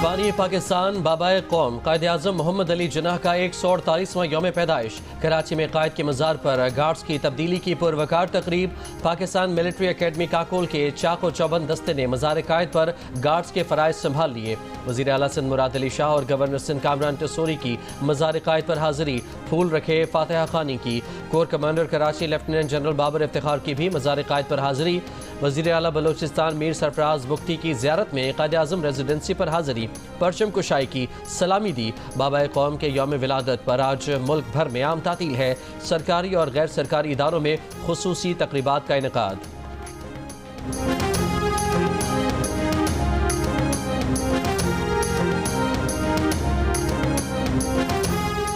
बानी पाकिस्तान बाबाए कौम कायद आज़म मोहम्मद अली जिन्नाह का 148वां यौम पैदाइश। कराची में कायद के मज़ार पर गार्ड्स की तब्दीली की पुरवकार तकरीब। पाकिस्तान मिलिट्री अकेडमी काकोल के चाको चौबंद दस्ते ने मज़ार कायद पर गार्ड्स के फ़राइज़ संभाल लिए। वज़ीर आला सिंध मुराद अली शाह और गवर्नर सिंध कामरान टसूरी की मज़ार कायद पर हाज़िरी। फूल रखे फातिहा खानी की। Core commander Karachi lieutenant general Babar Iftikhar की भी मज़ार कायद पर हाज़िरी। वज़ीर आला बलोचिस्तान मीर सरफराज बुख्ती की ज़ियारत में कायद आज़म रेजिडेंसी पर हाज़िरी। परचम कुशाई की सलामी दी। बाबाए कौम के यौम विलादत पर आज मुल्क भर में आम तातील है। सरकारी और गैर सरकारी इदारों में खुसूसी तकरीबात का इनेकाद।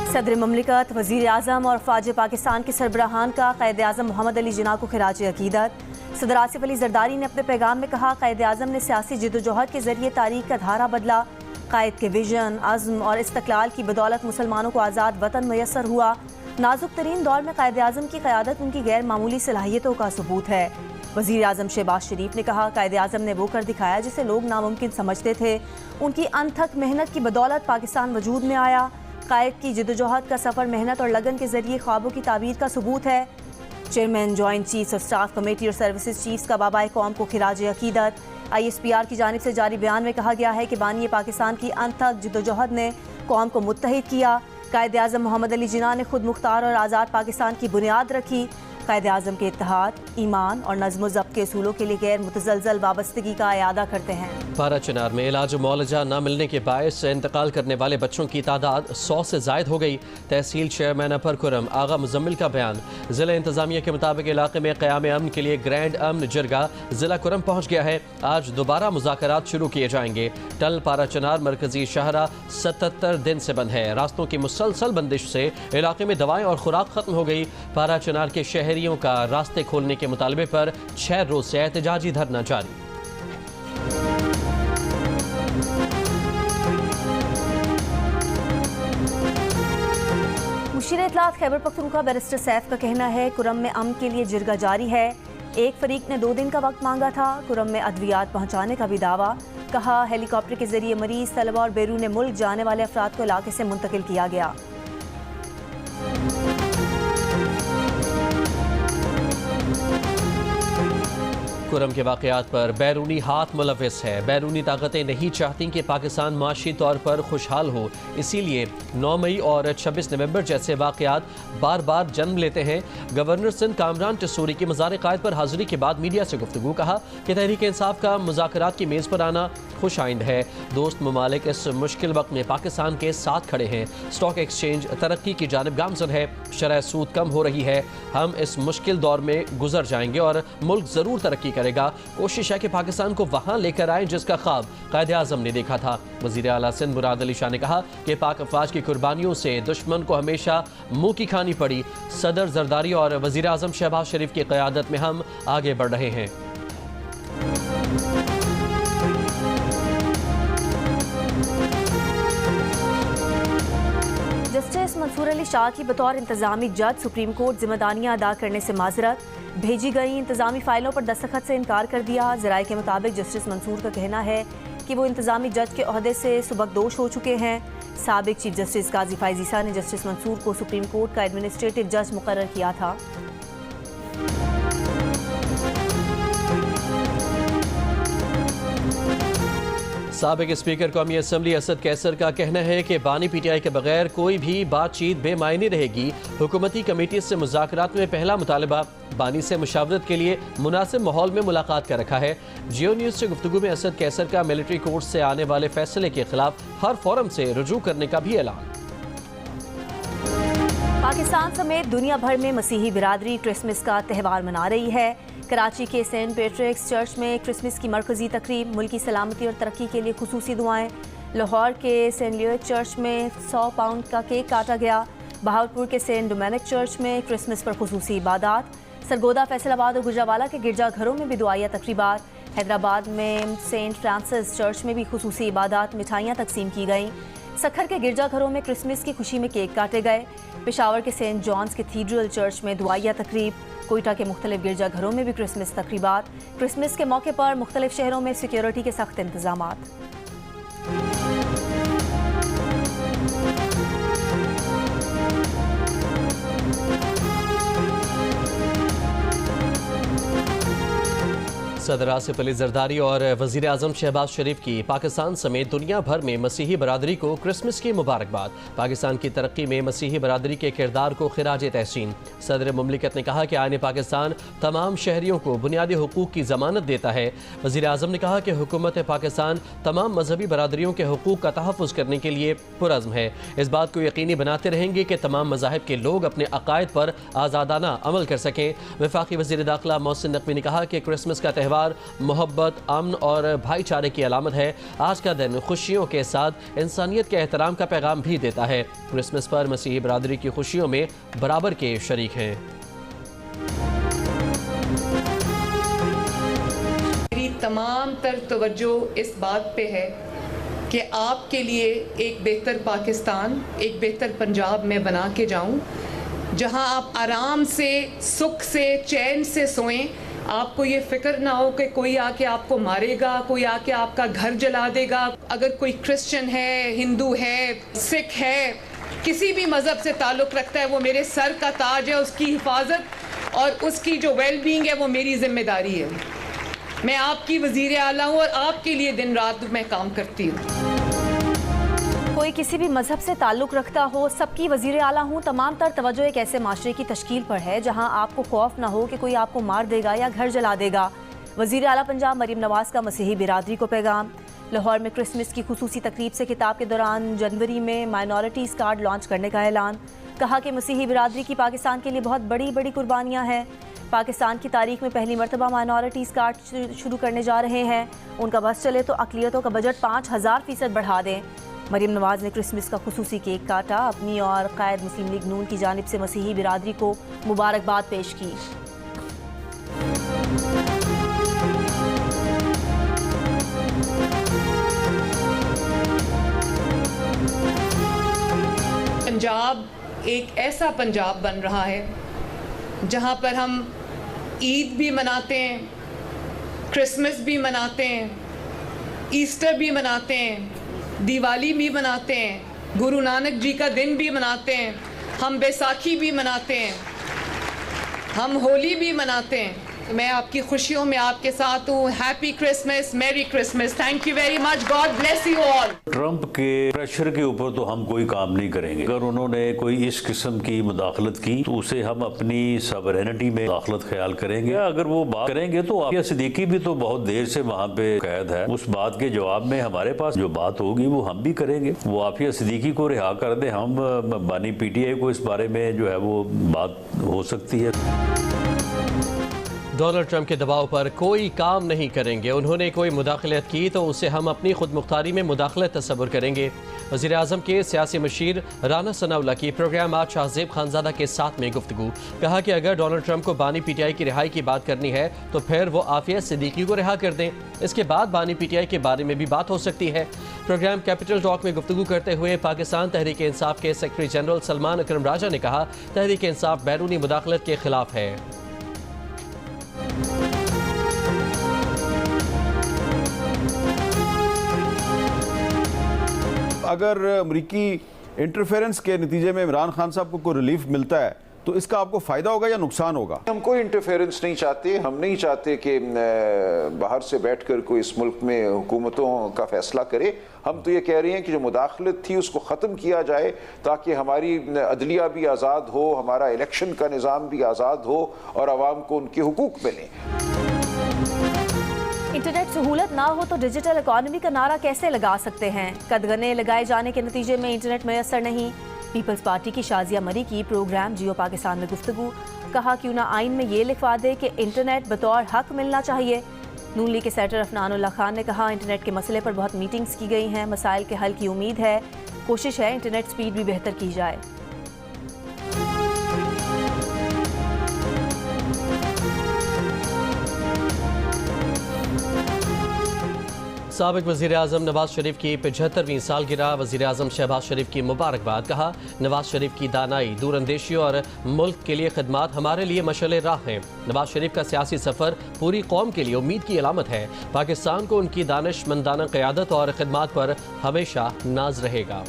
सदर ममलिकत वज़ीर आज़म और फ़ौज पाकिस्तान के सरबराहान का क़ायद आज़म मोहम्मद अली जिन्नाह को खिराज अक़ीदत। सदर आसिफ अली ज़रदारी ने अपने पैगाम में कहा, क़ायद आज़म ने सियासी जद्दोजहद के ज़रिए तारीख़ का धारा बदला। क़ायद के विजन, अज़्म और इस्तक़लाल की बदौलत मुसलमानों को आज़ाद वतन मैसर हुआ। नाजुक तरीन दौर में क़ायद आज़म की क़यादत उनकी गैर मामूली सलाहियतों का सबूत है। वज़ीर आज़म शहबाज शरीफ ने कहा, क़ायद आज़म ने वो कर दिखाया जिसे लोग नामुमकिन समझते थे। उनकी अनथक मेहनत की बदौलत पाकिस्तान वजूद में आया। क़ायद की जद्दोजहद का सफ़र मेहनत और लगन के ज़रिए ख्वाबों की ताबीर का सबूत है। Chairman joint chiefs of staff committee और सर्विसेज चीफ्स का बाबाए कौम को खिराज अक़ीदत। ISPR की जानिब से जारी बयान में कहा गया है कि बानी पाकिस्तान की अनथक जद्दोजहद ने कौम को मुत्तहिद किया। क़ायद आज़म मोहम्मद अली जिन्नाह ने खुद मुख्तार और आज़ाद पाकिस्तान की बुनियाद रखी। क़ायद आज़म के इत्तेहाद, ईमान और नज़्म ज़ब्त के असूलों के लिए गैर मुतज़लज़ल वाबस्तगी का इयादा करते हैं। पारा चनार में इलाज मुआलजा न मिलने के बायस इंतकाल करने वाले बच्चों की तादाद 100 से ज़ायद हो गई। तहसील चेयरमैन अपर खुरम आगा मुजम्मिल का बयान। ज़िला इंतज़ामिया के मुताबिक इलाके में क़याम अमन के लिए ग्रैंड अमन जरगा ज़िला खुरम पहुँच गया है। आज दोबारा मुज़ाकरात शुरू किए जाएंगे। टल पारा चनार मरकजी शाहरा 77 दिन से बंद है। रास्तों की मुसलसल बंदिश से इलाके में दवाएं और खुराक खत्म हो गई। पारा चनार के शहरियों का रास्ते खोलने के मुतालबे पर 6 रोज से एहतजाजी धरना जारी। मुशीर इत्तलात खैबर पख्तूनख्वा बैरिस्टर सैफ का कहना है, कुरम में अमन के लिए जिरगा जारी है। एक फरीक ने 2 दिन का वक्त मांगा था। कुरम में अद्वियात पहुँचाने का भी दावा। कहा, हेलीकॉप्टर के जरिए मरीज, तलबा और बैरून मुल्क जाने वाले अफराद को इलाके से मुंतकिल किया गया। कुरम के वाक़यात पर बैरूनी हाथ मुलविस है। बैरूनी ताकतें नहीं चाहती कि पाकिस्तान माशी तौर पर खुशहाल हो, इसीलिए 9 मई और 26 नवंबर जैसे वाक़यात बार बार जन्म लेते हैं। गवर्नर सिंध कामरान टसूरी की मज़ार कायद पर हाज़िरी के बाद मीडिया से गुफ्तगू। कहा कि तहरीक इंसाफ का मुज़ाकरात की मेज़ पर आना खुश आइंद है। दोस्त ममालिक इस मुश्किल वक्त में पाकिस्तान के साथ खड़े हैं। स्टॉक एक्सचेंज तरक्की की जानिब गामजन है। शरह सूद कम हो रही है। हम इस मुश्किल दौर में गुजर जाएंगे और मुल्क ज़रूर तरक्की करेगा। कोशिश है कि पाकिस्तान को वहां लेकर आए जिसका ख्वाब कायद आज़म ने देखा था। वज़ीर आला सिंध मुराद अली शाह ने कहा कि पाक अफवाज की कुर्बानियों से दुश्मन को हमेशा मुंह की खानी पड़ी। सदर जरदारी और वज़ीर आज़म शहबाज शरीफ की क़यादत में हम आगे बढ़ रहे हैं। जस्टिस मंसूर अली शाह की बतौर इंतजामी जज सुप्रीम कोर्ट जिम्मेदारियां अदा करने से माजरत। भेजी गई इंतजामी फाइलों पर दस्तखत से इनकार कर दिया। ज़राए के मुताबिक जस्टिस मंसूर का कहना है कि वो इंतजामी जज के ओहदे से सुबकदोश हो चुके हैं। साबिक चीफ जस्टिस काजी फायज़ ईसा ने जस्टिस मंसूर को सुप्रीम कोर्ट का एडमिनिस्ट्रेटिव जज मुकर्रर किया था। साबिक स्पीकर कौमी असम्बली असद कैसर का कहना है कि बानी PTI के बगैर कोई भी बातचीत बेमायने रहेगी। हुकूमती कमेटी से मुज़ाकरात में पहला मुतालबा बानी से मुशावरत के लिए मुनासिब माहौल में मुलाकात का रखा है। जियो न्यूज़ से गुफ्तगू में असद कैसर का मिलिट्री कोर्ट से आने वाले फैसले के खिलाफ हर फोरम से रुजू करने का भी ऐलान। पाकिस्तान समेत दुनिया भर में मसीही बिरादरी क्रिसमस का त्यौहार मना रही है। कराची के सेंट पैट्रिक्स चर्च में क्रिसमस की मरकजी तकरीब, मुल्की सलामती और तरक्की के लिए खुसूसी दुआएं। लाहौर के सेंट लियोट चर्च में 100 पाउंड का केक काटा गया। बहावलपुर के सेंट डोमेनिक चर्च में क्रिसमस पर खुसूसी इबादत। सरगोदा, फैसलाबाद और गुजरावाला के गिरजाघरों में भी दुआया तकरीबात। हैदराबाद में सेंट फ्रांसिस चर्च में भी खुसूसी इबादत, मिठाइयाँ तकसीम की गईं। सखर के गिरजाघरों में क्रिसमस की खुशी में केक काटे गए। पेशावर के सेंट जॉन्स कैथीड्रल चर्च में दुआया तकरीब। कोयटा के मुख्तलिफ गिरजाघरों में भी क्रिसमस तकरीबात। क्रिसमस के मौके पर मुख्तलिफ शहरों में सिक्योरिटी के सख्त इंतजामात। सदर आसिफ अली जरदारी और वज़ीर आज़म शहबाज शरीफ की पाकिस्तान समेत दुनिया भर में मसीही बरादरी को क्रिसमस की मुबारकबाद। पाकिस्तान की तरक्की में मसीही बरादरी के किरदार को खिराज तहसीन। सदर मुमलिकत ने कहा कि आईन पाकिस्तान तमाम शहरियों को बुनियादी हुकूक की ज़मानत देता है। वज़ीर आज़म ने कहा कि हुकूमत पाकिस्तान तमाम मजहबी बरादरियों के हुकूक का तहफ़्फ़ुज़ करने के लिए पुरज़्म है। इस बात को यकीनी बनाते रहेंगे कि तमाम मज़ाहिब के लोग अपने अकायद पर आज़ादाना अमल कर सकें। वफाकी वज़ीर दाखिला मोहसिन नकवी ने कहा कि क्रिसमस का त्यौहार मोहब्बत, अमन और भाईचारे की अलामत है। आज का दिन खुशियों के साथ इंसानियत के एहतराम का पैगाम भी देता है। क्रिसमस पर मसीही बरादरी की खुशियों में बराबर के शरीक हैं। मेरी तमाम तर तवज्जो इस बात पे है कि आपके लिए एक बेहतर पाकिस्तान, एक बेहतर पंजाब में बना के जाऊं, जहां आप आराम से, सुख से, चैन से सोएं। आपको ये फिक्र ना हो कि कोई आके आपको मारेगा, कोई आके आपका घर जला देगा। अगर कोई क्रिश्चियन है, हिंदू है, सिख है, किसी भी मज़हब से ताल्लुक़ रखता है, वो मेरे सर का ताज है। उसकी हिफाजत और उसकी जो वेलबींग है वो मेरी जिम्मेदारी है। मैं आपकी वज़ीर आला हूँ और आपके लिए दिन रात मैं काम करती हूँ। कोई किसी भी मजहब से ताल्लुक़ रखता हो, सबकी वज़ीर आला हूँ। तमाम तर तवज्जो एक ऐसे माशरे की तश्कील पर है जहाँ आपको खौफ ना हो कि कोई आपको मार देगा या घर जला देगा। वज़ीर आला पंजाब मरीम नवाज़ का मसीही बिरादरी को पैगाम। लाहौर में क्रिसमस की खुसूसी तकरीब से खिताब के दौरान जनवरी में माइनॉरिटीज़ कार्ड लॉन्च करने का ऐलान। कहा कि मसीही बिरादरी की पाकिस्तान के लिए बहुत बड़ी बड़ी कुर्बानियाँ हैं। पाकिस्तान की तारीख में पहली मरतबा माइनॉरिटीज़ कार्ड शुरू करने जा रहे हैं। उनका बस चले तो अक़लियतों का बजट 5000% बढ़ा दें। मरीम नवाज़ ने क्रिसमस का खुसूसी केक काटा। अपनी और क़ायद मुस्लिम लीग नून की जानिब से मसीही बिरादरी को मुबारकबाद पेश की। पंजाब एक ऐसा पंजाब बन रहा है जहाँ पर हम ईद भी मनाते हैं, क्रिसमस भी मनाते हैं, ईस्टर भी मनाते हैं, दिवाली भी मनाते हैं, गुरु नानक जी का दिन भी मनाते हैं, हम बैसाखी भी मनाते हैं, हम होली भी मनाते हैं। मैं आपकी खुशियों में आपके साथ हूँ। Happy Christmas, merry Christmas, thank you very much, God bless you all. Trump के प्रेशर के ऊपर तो हम कोई काम नहीं करेंगे। अगर उन्होंने कोई इस किस्म की मुदाखलत की तो उसे हम अपनी सवरेनिटी में मुदाखलत ख्याल करेंगे। अगर वो बात करेंगे तो आफिया सिद्दीकी भी तो बहुत देर से वहाँ पे कैद है। उस बात के जवाब में हमारे पास जो बात होगी वो हम भी करेंगे। वो आफिया सिद्दीकी को रिहा कर दे, हम बानी PTI को इस बारे में जो है वो बात हो सकती है। डोनाल्ड ट्रंप के दबाव पर कोई काम नहीं करेंगे। उन्होंने कोई मुदाखलत की तो उसे हम अपनी खुद मुख्तारी में मुदाखलत तस्वुर करेंगे। वज़ीर आज़म के सियासी मशीर राना सनाउल्लाह की प्रोग्राम आज शाहज़ेब खानज़ादा के साथ में गुफ्तगू। कहा कि अगर डोनाल्ड ट्रंप को बानी PTI की रिहाई की बात करनी है तो फिर वो आफिया सिद्दीकी को रिहा कर दें। इसके बाद बानी PTI के बारे में भी बात हो सकती है। प्रोग्राम कैपिटल टॉक में गुफ्तगू करते हुए पाकिस्तान तहरीक इंसाफ के सेक्रेटरी जनरल सलमान अकरम राजा ने कहा, तहरीक इंसाफ बैरूनी मुदाखलत के खिलाफ है। अगर अमरीकी इंटरफेरेंस के नतीजे में इमरान खान साहब को कोई रिलीफ मिलता है तो इसका आपको फ़ायदा होगा या नुकसान होगा? हम कोई इंटरफेरेंस नहीं चाहते। हम नहीं चाहते कि बाहर से बैठकर कोई इस मुल्क में हुकूमतों का फैसला करे। हम तो ये कह रहे हैं कि जो मुदाखलत थी उसको ख़त्म किया जाए ताकि हमारी अदलिया भी आज़ाद हो, हमारा इलेक्शन का निज़ाम भी आज़ाद हो और आवाम को उनके हुकूक मिलें। इंटरनेट सहूलत ना हो तो डिजिटल इकॉनमी का नारा कैसे लगा सकते हैं? कदगने लगाए जाने के नतीजे में इंटरनेट मैसर नहीं। पीपल्स पार्टी की शाजिया मरी की प्रोग्राम जियो पाकिस्तान में गुफ्तगू। कहा क्यों ना आइन में ये लिखवा दे कि इंटरनेट बतौर हक मिलना चाहिए। नून लीग के सेनेटर अफनानुल्लाह खान ने कहा, इंटरनेट के मसले पर बहुत मीटिंग्स की गई हैं, मसाइल के हल की उम्मीद है, कोशिश है इंटरनेट स्पीड भी बेहतर की जाए। साबिक वज़ीर आज़म नवाज शरीफ की 75वीं सालगिरह। वज़ीर आज़म शहबाज शरीफ की मुबारकबाद। कहा, नवाज शरीफ की दानाई, दूरअंदेशी और मुल्क के लिए खिदमात हमारे लिए मशअल राह हैं। नवाज शरीफ का सियासी सफ़र पूरी कौम के लिए उम्मीद की अलामत है। पाकिस्तान को उनकी दानिशमंदाना क़यादत और खिदमात पर हमेशा नाज रहेगा।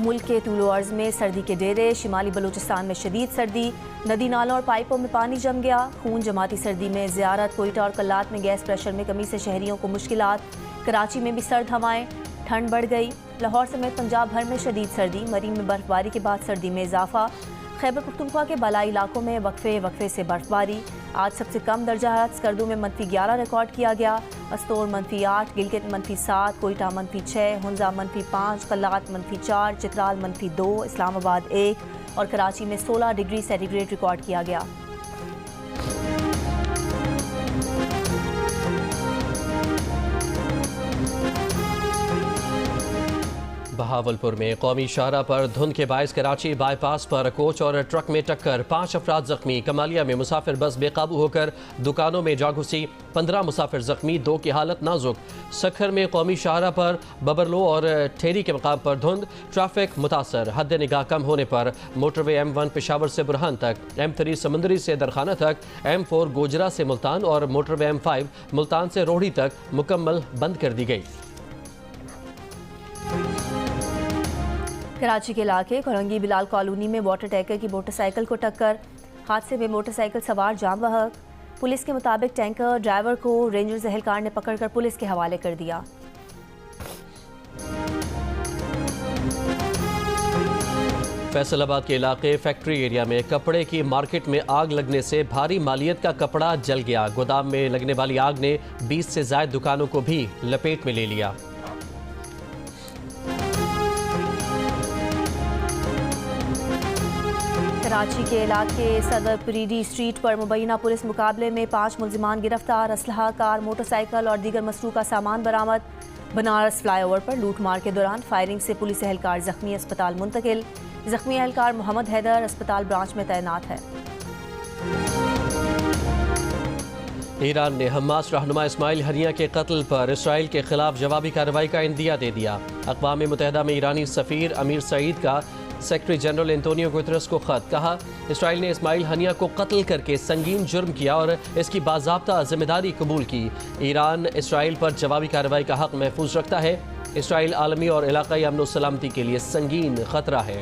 मुल्क के तूलो अर्ज में सर्दी के डेरे, शिमाली बलूचिस्तान में शदीद सर्दी, नदी नालों और पाइपों में पानी जम गया। खून जमाती सर्दी में ज़ियारत, कोयटा और कल्लात में गैस प्रेशर में कमी से शहरियों को मुश्किलात। कराची में भी सर्द हवाएं, ठंड बढ़ गई। लाहौर समेत पंजाब भर में शदीद सर्दी, मरीन में बर्फबारी के बाद सर्दी में इजाफा। खैबर पख्तूनख्वा के बालाई इलाकों में वक्फे से बर्फबारी। आज सबसे कम दर्जा हरारत स्कर्दू में -11 रिकॉर्ड किया गया। अस्तोर -8, गिलगित -7, कोयटा -6, हुंजा -5, कल्लात -4, चित्राल -2, इस्लामाबाद 1 और कराची में 16 डिग्री सेंटीग्रेड रिकॉर्ड किया गया। बहावलपुर में कौमी शाहरा पर धुंध के बायस कराची बाईपास पर कोच और ट्रक में टक्कर, 5 अफराद जख्मी। कमालिया में मुसाफिर बस बेकाबू होकर दुकानों में जा घुसी, 15 मुसाफिर जख्मी, 2 की हालत नाजुक। सखर में कौमी शाहरा पर बबरलो और ठेरी के मकाम पर धुंध, ट्रैफिक मुतासर। हद निगाह कम होने पर मोटरवे M1 पेशावर से बुरहान तक, M3 समंदरी से दरखाना तक, M4 गोजरा से मुल्तान और मोटरवे M5 मुल्तान से रोहड़ी तक मुकम्मल बंद कर दी गई। कराची के इलाके कोरंगी बिलाल कॉलोनी में वाटर टैंकर की मोटरसाइकिल को टक्कर, हादसे में मोटरसाइकिल सवार जाम बहक। पुलिस के मुताबिक टैंकर ड्राइवर को रेंजर्स एहलकार ने पकड़कर पुलिस के हवाले कर दिया। फैसलाबाद के इलाके फैक्ट्री एरिया में कपड़े की मार्केट में आग लगने से भारी मालियत का कपड़ा जल गया। गोदाम में लगने वाली आग ने 20 से ज्यादा दुकानों को भी लपेट में ले लिया। कराची के इलाके सदर परीडी स्ट्रीट पर मुबैना पुलिस मुकाबले में 5 मुल्जिमान गिरफ्तार, असलहा, कार, मोटरसाइकिल और दीगर मसरूका सामान बरामद। बनारस फ्लाईओवर पर लूटमार के दौरान फायरिंग से पुलिस एहलकार जख्मी, अस्पताल मुंतकिल। जख्मी एहलकार मोहम्मद हैदर अस्पताल ब्रांच में तैनात है। ईरान ने हमास रहनुमा इस्माइल हनिया के कत्ल पर इसराइल के खिलाफ जवाबी कार्रवाई का इंदिया दे दिया। अक़वाम मुत्तहिदा में ईरानी सफ़ीर अमीर सईद का सेक्रेटरी जनरल एंटोनियो गुतरस को खत, कहा इसराइल ने इस्माइल हनिया को कत्ल करके संगीन जुर्म किया और इसकी बाज़ाब्ता जिम्मेदारी कबूल की। ईरान इसराइल पर जवाबी कार्रवाई का हक महफूज रखता है। इसराइल आलमी और इलाकाई अमन और सलामती के लिए संगीन खतरा है।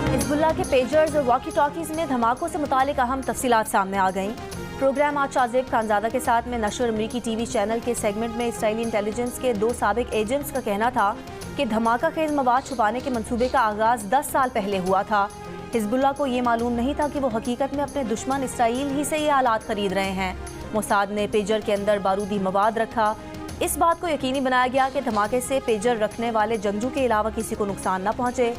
हिज़्बुल्लाह के पेजर्स और वॉकी टॉकीज़ में धमाकों से मुतालिक अहम तफसीलात सामने आ गईं। प्रोग्राम आज शाहजेब खानजादा के साथ में नशर अमरीकी टीवी चैनल के सेगमेंट में इसराइली इंटेलिजेंस के 2 साबिक एजेंट्स का कहना था कि धमाका खेज मवाद छुपाने के मंसूबे का आगाज़ 10 साल पहले हुआ था। हिज़्बुल्लाह को ये मालूम नहीं था कि वो हकीकत में अपने दुश्मन इसराइल ही से ये आलात खरीद रहे हैं। मोसाद ने पेजर के अंदर बारूदी मवाद रखा। इस बात को यकीनी बनाया गया कि धमाके से पेजर रखने वाले जंगजू के अलावा किसी को नुकसान न पहुँचे।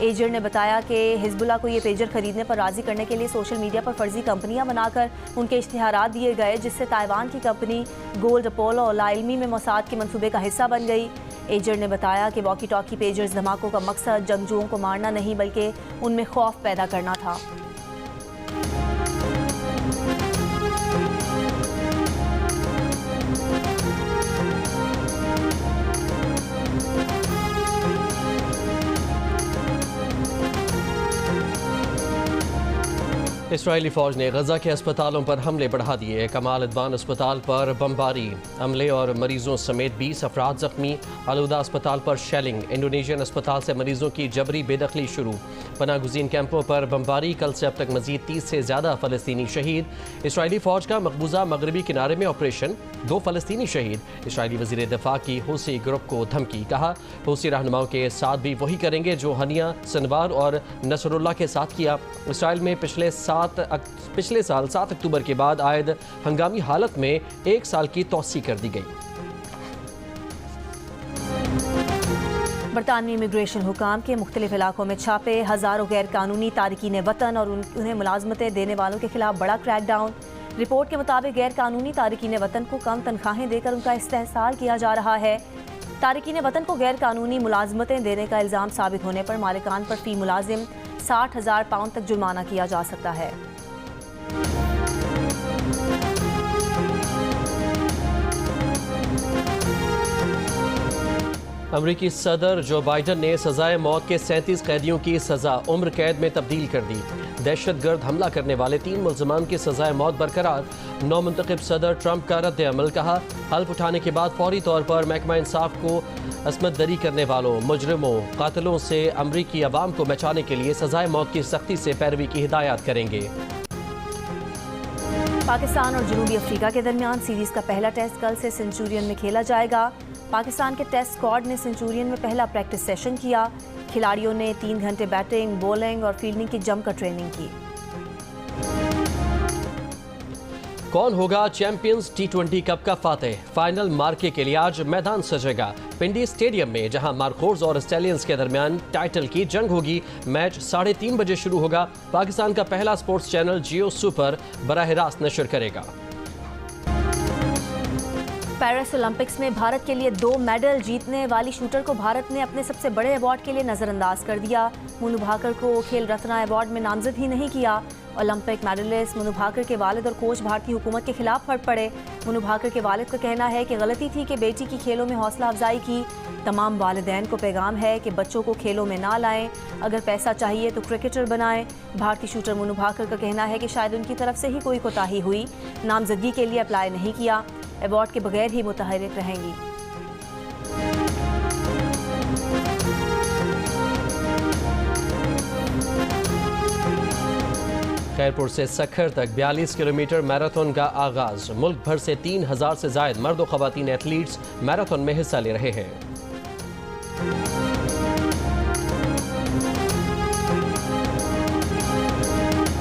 एजेंट ने बताया कि हिज़्बुल्लाह को ये पेजर खरीदने पर राज़ी करने के लिए सोशल मीडिया पर फर्जी कंपनियां बनाकर उनके इश्तिहारात दिए गए, जिससे ताइवान की कंपनी गोल्ड अपोलो और लाइलमी में मोसाद के मंसूबे का हिस्सा बन गई। एजेंट ने बताया कि वॉकी टॉकी पेजर्स धमाकों का मकसद जंगजुओं को मारना नहीं बल्कि उनमें खौफ पैदा करना था। इसराइली फ़ौज ने गजा के अस्पतालों पर हमले बढ़ा दिए। कमाल अदवान अस्पताल पर बमबारी, अमले और मरीजों समेत 20 अफराद जख्मी। अलुदा अस्पताल पर शेलिंग, इंडोनेशियन अस्पताल से मरीजों की जबरी बेदखली शुरू। पनागुज़ीन कैंपों पर बमबारी, कल से अब तक मजीद 30 से ज़्यादा फ़लस्तीनी शहीद। इसराइली फ़ौज का मकबूजा मगरबी किनारे में ऑपरेशन, 2 फ़लस्तीनी शहीद। इसराइली वज़ीर दिफा की हूसी ग्रुप को धमकी, कहा हूसी रहनुमाओं के साथ भी वही करेंगे जो हनिया, सनवार और नसरुल्लाह के साथ किया। इसराइल में पिछले साल 7 अक्टूबर के बाद आयद हंगामी हालत में 1 साल की तौसी कर दी गई। बरतानवी इमिग्रेशन हुकाम के मुख्तलिफ इलाकों में छापे, हज़ारों गैर कानूनी तारकीन वतन और उन्हें मुलाजमतें देने वालों के खिलाफ बड़ा क्रैकडाउन। रिपोर्ट के मुताबिक गैर कानूनी तारकीन वतन को कम तनख्वाहें देकर उनका इस्तेहसाल किया जा रहा है। तारकीन वतन को गैर कानूनी मुलाजमतें देने का इल्ज़ाम साबित होने पर मालिकान पर फ़ी मुलाजिम 60,000 पाउंड तक जुर्माना किया जा सकता है। अमरीकी सदर जो बाइडन ने सजाए मौत के 37 कैदियों की सजा उम्र कैद में तब्दील कर दी। दहशतगर्द हमला करने वाले 3 मुल्ज़िमान की सजाए मौत बरकरार। नौ मुंतखब सदर ट्रंप का रद्द अमल, कहा हल्फ उठाने के बाद फौरी तौर पर महकमा इंसाफ को असमत दरी करने वालों, मुजरिमों, कातिलों से अमरीकी अवाम को बचाने के लिए सजाए मौत की सख्ती से पैरवी की हिदायत करेंगे। पाकिस्तान और जनूबी अफ्रीका के दरमियान सीरीज का पहला टेस्ट कल से सेंचुरियन में खेला जाएगा। पाकिस्तान के टेस्ट स्क्वाड ने सेंचुरियन में पहला प्रैक्टिस सेशन किया। खिलाड़ियों ने 3 घंटे बैटिंग, बॉलिंग और फील्डिंग की जमकर ट्रेनिंग की। कौन होगा चैंपियंस T20 कप का फातेह? फाइनल मार्के के लिए आज मैदान सजेगा पिंडी स्टेडियम में, जहां मार्कोर्स और स्टैलियंस के दरमियान टाइटल की जंग होगी। मैच 3:30 बजे शुरू होगा। पाकिस्तान का पहला स्पोर्ट्स चैनल जियो सुपर बराह रास्त नशर करेगा। पेरिस ओलंपिक्स में भारत के लिए 2 मेडल जीतने वाली शूटर को भारत ने अपने सबसे बड़े अवार्ड के लिए नज़रअंदाज कर दिया। मुनु भाकर को खेल रत्न अवार्ड में नामजद ही नहीं किया। ओलंपिक मेडलिस्ट मुनु भाकर के वालिद और कोच भारतीय हुकूमत के खिलाफ फट पड़े। मुनु भाकर के वालिद का कहना है कि गलती थी कि बेटी की खेलों में हौसला अफजाई की। तमाम वालिदैन को पैगाम है कि बच्चों को खेलों में ना लाएं, अगर पैसा चाहिए तो क्रिकेटर बनाएं। भारतीय शूटर मुनु भाकर का कहना है कि शायद उनकी तरफ से ही कोई कोताही हुई, नामजदगी के लिए अप्लाई नहीं किया, अवार्ड के बगैर ही मुतहर्रिक रहेंगी। खैरपुर से सखर तक 42 किलोमीटर मैराथन का आगाज। मुल्क भर से 3000 से जायद मर्द और खवातीन एथलीट्स मैराथन में हिस्सा ले रहे हैं।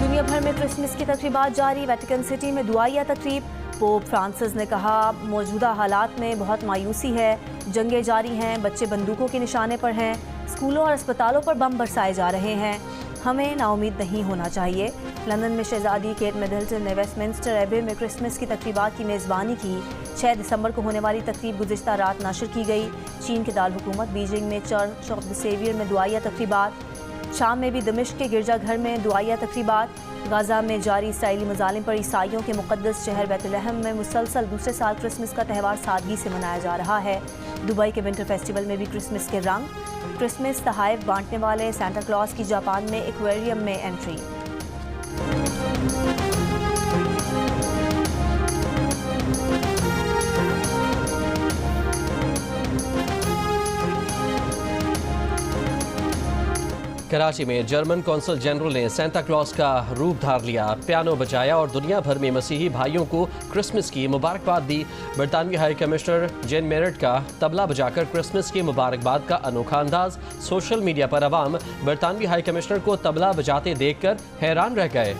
दुनिया भर में क्रिसमस की तकरीबात जारी। वेटिकन सिटी में दुआया तकरीब। पोप फ्रांसिस ने कहा मौजूदा हालात में बहुत मायूसी है, जंगें जारी हैं, बच्चे बंदूकों के निशाने पर हैं, स्कूलों और अस्पतालों पर बम बरसाए जा रहे हैं, हमें नाउमीद नहीं होना चाहिए। लंदन में शहजादी केट मिडलटन ने वेस्टमिंस्टर एबे में क्रिसमस की तकरीबात की मेज़बानी की। 6 दिसंबर को होने वाली तकरीब गुज़िश्ता रात नशर की गई। चीन के दारकूमत बीजिंग में चर्च ऑफ द सेवियर में दुआया तकरीबात। शाम में भी दमिश्क के गिरजाघर में दुआया तकरीबात। गाज़ा में जारी इसराइली मज़ालिम पर ईसाइयों के मुक़द्दस शहर बैतलहम में मुसलसल दूसरे साल क्रिसमस का त्यौहार सादगी से मनाया जा रहा है। दुबई के विंटर फेस्टिवल में भी क्रिसमस के रंग। क्रिसमस तोहफ़े बांटने वाले सांता क्लॉज की जापान में एक्वेरियम में एंट्री। कराची में जर्मन कौंसल जनरल ने सांता क्लॉज का रूप धार लिया, पियानो बजाया और दुनिया भर में मसीही भाइयों को क्रिसमस की मुबारकबाद दी। बरतानवी हाई कमिश्नर जेन मेरिट का तबला बजाकर क्रिसमस की मुबारकबाद का अनोखा अंदाज। सोशल मीडिया पर अवाम बरतानवी हाई कमिश्नर को तबला बजाते देखकर हैरान रह गए।